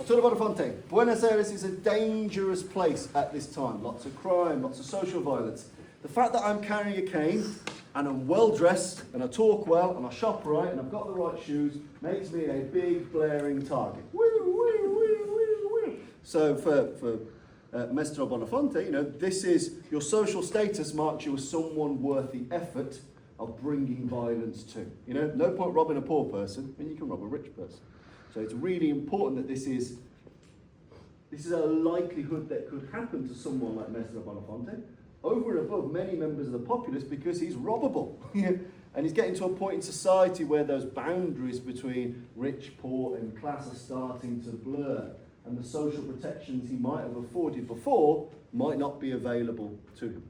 Arturo Bonafonte. Buenos Aires is a dangerous place at this time. Lots of crime, lots of social violence. The fact that I'm carrying a cane and I'm well dressed and I talk well and I shop right and I've got the right shoes makes me a big blaring target. So for Mr. Bonafonte, you know, this is your social status marks you as someone worth the effort of bringing violence to. You know, no point robbing a poor person when you can rob a rich person. So it's really important that this is a likelihood that could happen to someone like Mr. Bonafonte, over and above many members of the populace, because he's robbable. And he's getting to a point in society where those boundaries between rich, poor and class are starting to blur, and the social protections he might have afforded before might not be available to him.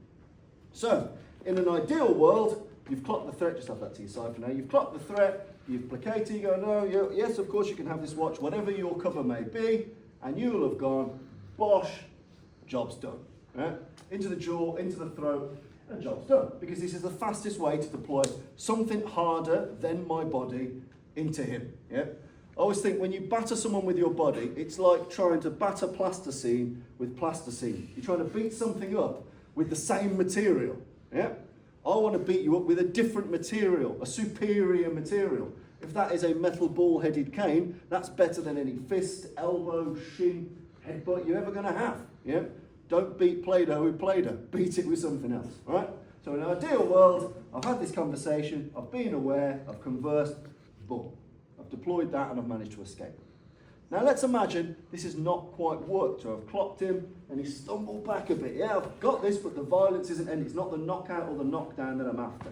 So, in an ideal world, you've clocked the threat, just have that to your side for now, you've clocked the threat, you've placated, you go, no, yes, of course you can have this watch, whatever your cover may be, and you'll have gone, bosh, job's done. Right? Into the jaw, into the throat, and job's done. Because this is the fastest way to deploy something harder than my body into him. Yeah? I always think when you batter someone with your body, it's like trying to batter plasticine with plasticine. You're trying to beat something up with the same material. Yeah? I want to beat you up with a different material, a superior material. If that is a metal ball-headed cane, that's better than any fist, elbow, shin, headbutt you're ever going to have. Yeah? Don't beat Play-Doh with Play-Doh. Beat it with something else. Right? So in an ideal world, I've had this conversation, I've been aware, I've conversed, boom. I've deployed that and I've managed to escape. Now let's imagine this has not quite worked. So I've clocked him and he stumbled back a bit. Yeah, I've got this, but the violence isn't ending. It's not the knockout or the knockdown that I'm after.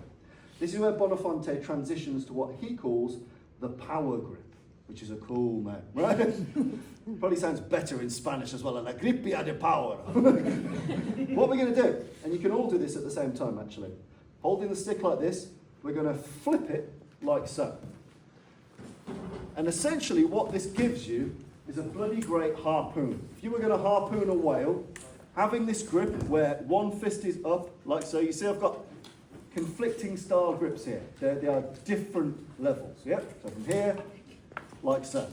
This is where Bonafonte transitions to what he calls the power grip, which is a cool name, right? Probably sounds better in Spanish as well, like la gripia de power. What we're going to do, and you can all do this at the same time actually, holding the stick like this, we're going to flip it like so. And essentially what this gives you is a bloody great harpoon. If you were going to harpoon a whale, having this grip where one fist is up, like so, you see I've got conflicting style grips here. They are different levels, yeah? So from here, like so.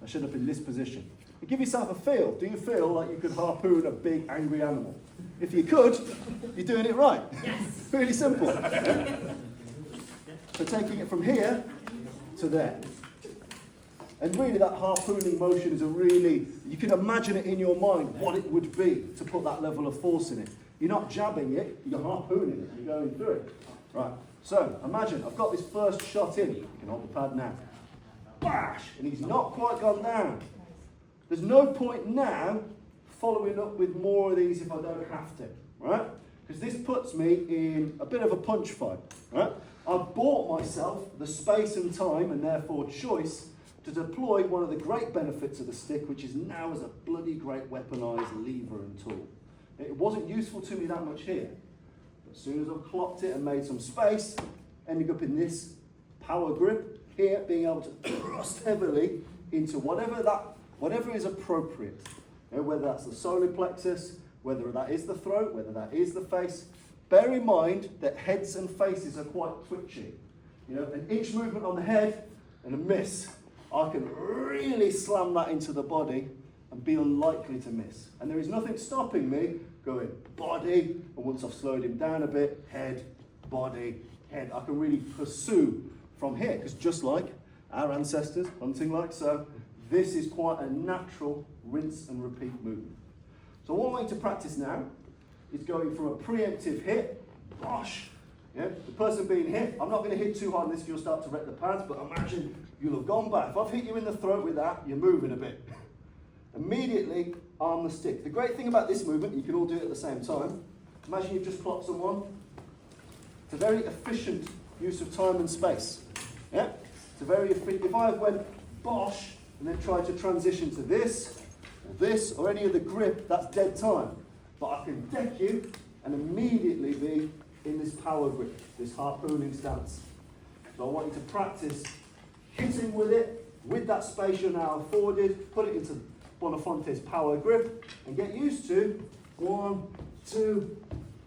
I should have been in this position. And give yourself a feel. Do you feel like you could harpoon a big angry animal? If you could, you're doing it right. Yes. Really simple. Yeah? So taking it from here to there. And really that harpooning motion is you can imagine it in your mind what it would be to put that level of force in it. You're not jabbing it, you're harpooning it, you're going through it. Right, so imagine I've got this first shot in, you can hold the pad now. Bash! And he's not quite gone down. There's no point now following up with more of these if I don't have to, right? Because this puts me in a bit of a punch fight, right? I've bought myself the space and time, and therefore choice, to deploy one of the great benefits of the stick, which is now as a bloody great weaponized lever and tool. It wasn't useful to me that much here. But as soon as I've clocked it and made some space, ending up in this power grip here, being able to thrust heavily into whatever is appropriate. You know, whether that's the solar plexus, whether that is the throat, whether that is the face. Bear in mind that heads and faces are quite twitchy. You know, an inch movement on the head and a miss. I can really slam that into the body and be unlikely to miss. And there is nothing stopping me going body, and once I've slowed him down a bit, head, body, head. I can really pursue from here, because just like our ancestors, hunting like so, this is quite a natural rinse and repeat movement. So one way to practice now is going from a preemptive hit, bosh, yeah, the person being hit, I'm not going to hit too hard on this if you'll start to wreck the pads, but imagine you'll have gone back. If I've hit you in the throat with that, you're moving a bit. Immediately arm the stick. The great thing about this movement, you can all do it at the same time, imagine you've just clocked someone. It's a very efficient use of time and space. Yeah? It's a very efficient, if I went bosh and then tried to transition to this, or any other grip, that's dead time. But I can deck you and immediately be in this power grip, this harpooning stance. So I want you to practice hitting with it, with that space you're now afforded, put it into Bonafonte's power grip, and get used to 1, 2,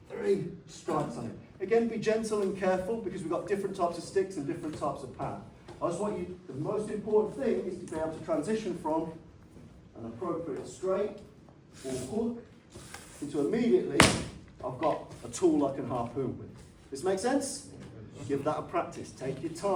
3 strikes on it. Again, be gentle and careful because we've got different types of sticks and different types of pad. I just want you, the most important thing is to be able to transition from an appropriate straight or hook into immediately I've got a tool I can harpoon with. This make sense? Give that a practice. Take your time.